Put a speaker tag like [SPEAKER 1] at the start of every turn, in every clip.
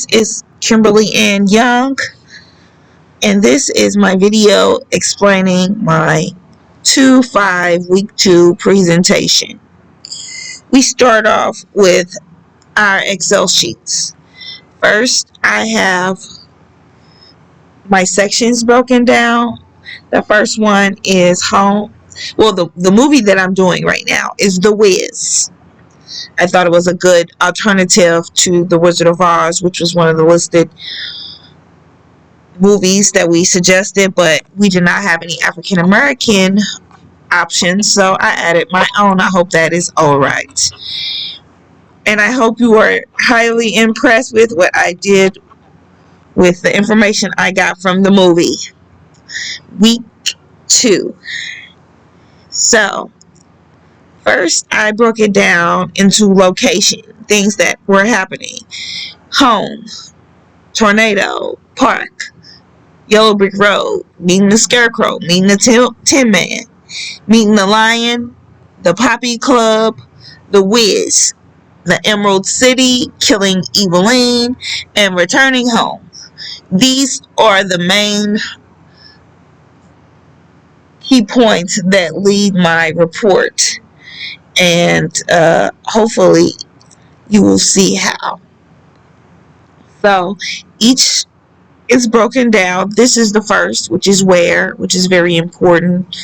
[SPEAKER 1] This is Kimberle-Anne Young, and this is my video explaining my 2-5 week 2 presentation. We start off with our Excel sheets. First, I have my sections broken down. The first one is home. Well, the movie that I'm doing right now is The Wiz. I thought it was a good alternative to The Wizard of Oz, which was one of the listed movies that we suggested, but we did not have any African American options, so I added my own. I hope that is all right. And I hope you are highly impressed with what I did with the information I got from the movie. Week 2. So, first I broke it down into location, things that were happening. Home, tornado, park, Yellow Brick Road, meeting the Scarecrow, meeting the Tin Man, meeting the Lion, the Poppy Club, the Wiz, the Emerald City, killing Eveline, and returning home. These are the main key points that lead my report, and hopefully you will see how. So each is broken down. This is the first, which is where, which is very important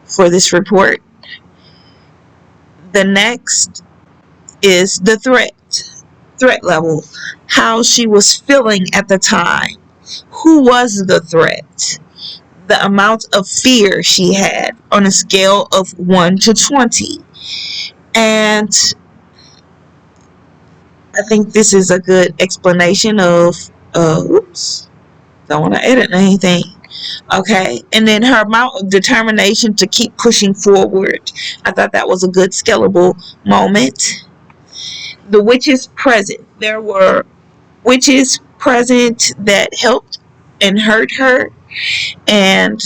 [SPEAKER 1] for this report. The next is the threat level, how she was feeling at the time, who was the threat, the amount of fear she had on a scale of 1 to 20. And I think this is a good explanation of oops, don't want to edit anything. Okay, and then her amount of determination to keep pushing forward. I thought that was a good scalable moment. The witches present. There were witches present that helped and hurt her, and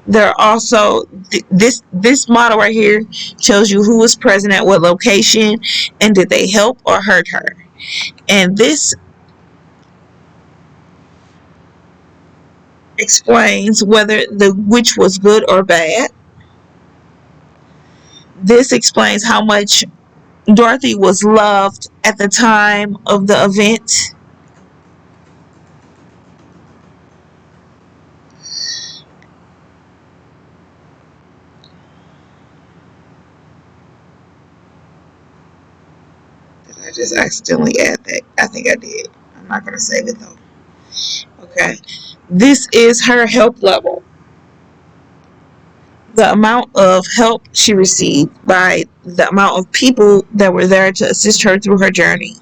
[SPEAKER 1] there are also this model right here shows you who was present at what location and did they help or hurt her. And this explains whether the witch was good or bad. This explains how much Dorothy was loved at the time of the event. Did I just accidentally add that? I think I did. I'm not going to save it though. Okay. This is her help level. The amount of help she received by the amount of people that were there to assist her through her journey.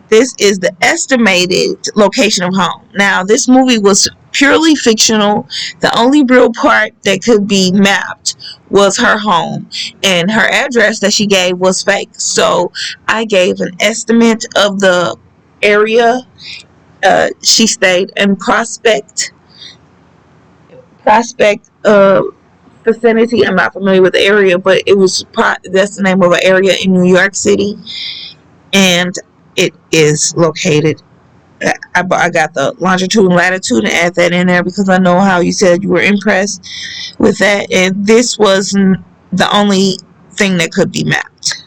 [SPEAKER 1] This is the estimated location of home. Now, this movie was purely fictional. The only real part that could be mapped was her home, and her address that she gave was fake. So I gave an estimate of the area. She stayed in Prospect vicinity. I'm not familiar with the area, but it was that's the name of an area in New York City, and it is located. I got the longitude and latitude and add that in there because I know how you said you were impressed with that, and this was the only thing that could be mapped.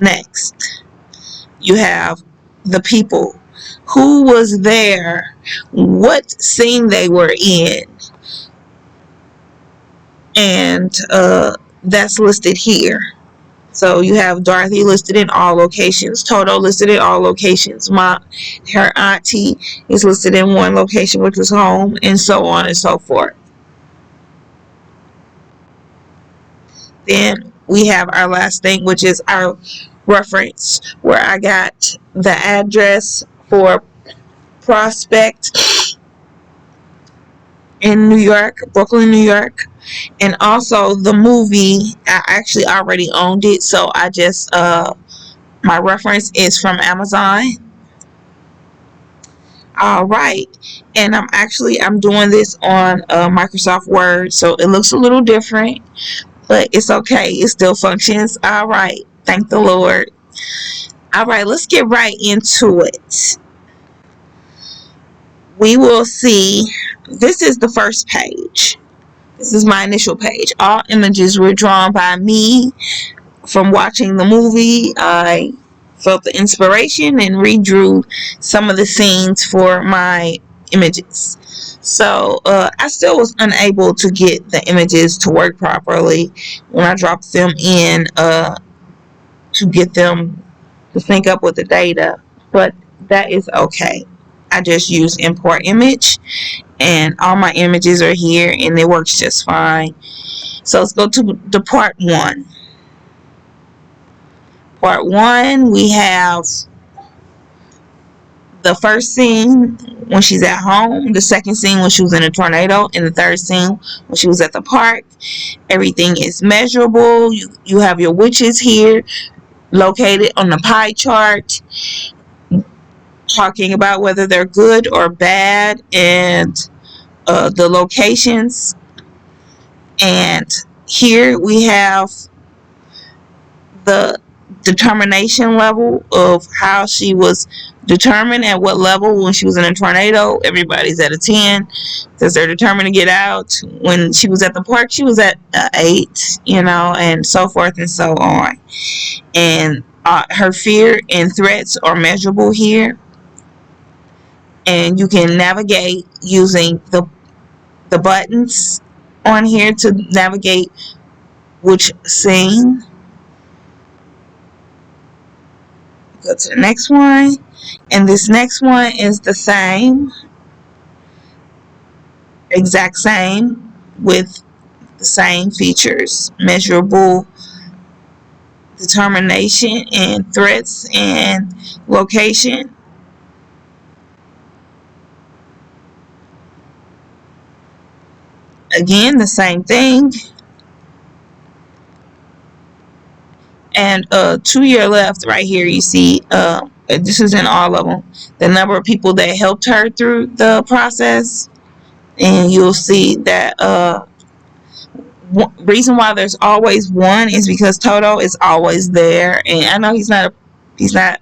[SPEAKER 1] Next, you have the people. Who was there? What scene they were in? And that's listed here. So you have Dorothy listed in all locations, Toto listed in all locations, her auntie is listed in one location, which was home, and so on and so forth. Then we have our last thing, which is our reference, where I got the address for Prospect in New York, Brooklyn, New York, and also the movie. I actually already owned it, so I just my reference is from Amazon. All right, and I'm doing this on Microsoft Word, so it looks a little different, but it's okay. It still functions. All right, thank the Lord. All right, let's get right into it. We will see, this is the first page. This is my initial page. All images were drawn by me. From watching the movie, I felt the inspiration and redrew some of the scenes for my images. So I still was unable to get the images to work properly when I dropped them in to get them to sync up with the data, but that is okay. I just use import image and all my images are here and it works just fine. So let's go to the part one. Part one, we have the first scene when she's at home, the second scene when she was in a tornado, and the third scene when she was at the park. Everything is measurable. You have your witches here located on the pie chart, talking about whether they're good or bad, and the locations. And here we have the determination level of how she was determined at what level when she was in a tornado. Everybody's at a 10 because they're determined to get out. When she was at the park, she was at 8, and so forth and so on. And her fear and threats are measurable here. And you can navigate using the buttons on here to navigate which scene. Go to the next one, and this next one is the same, exact same, with the same features: measurable, determination, and threats and location. Again, the same thing. And to your left right here, you see this is in all of them, the number of people that helped her through the process. And you'll see that reason why there's always one is because Toto is always there. And I know he's not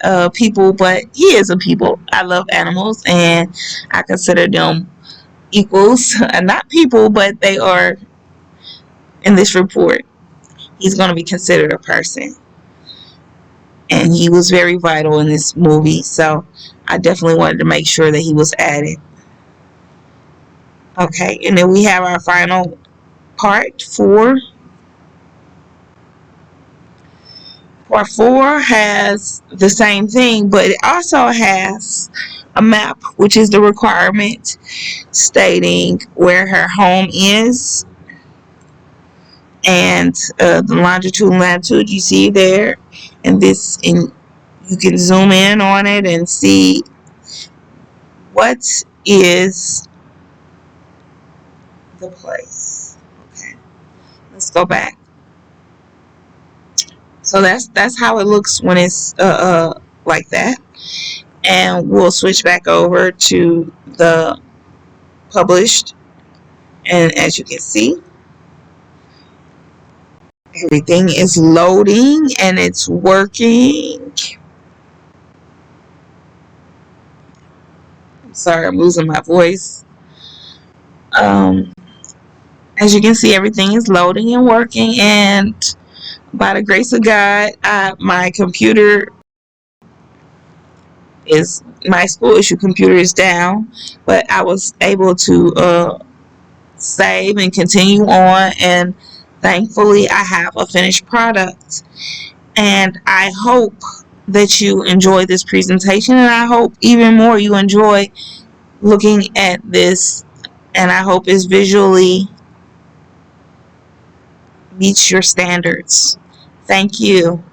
[SPEAKER 1] a people, but he is a people. I love animals and I consider them equals. Not people, but they are in this report. He's going to be considered a person. And he was very vital in this movie, so I definitely wanted to make sure that he was added. Okay, and then we have our final part 4. Part 4 has the same thing, but it also has a map, which is the requirement stating where her home is, and the longitude and latitude you see there. And you can zoom in on it and see what is the place. Okay, let's go back. So that's how it looks when it's like that. And we'll switch back over to the published, and as you can see, everything is loading and it's working. I'm sorry, I'm losing my voice. As you can see, everything is loading and working, and by the grace of God, my school issue computer is down, but I was able to save and continue on, and thankfully I have a finished product. And I hope that you enjoy this presentation, and I hope even more you enjoy looking at this, and I hope it's visually meets your standards. Thank you.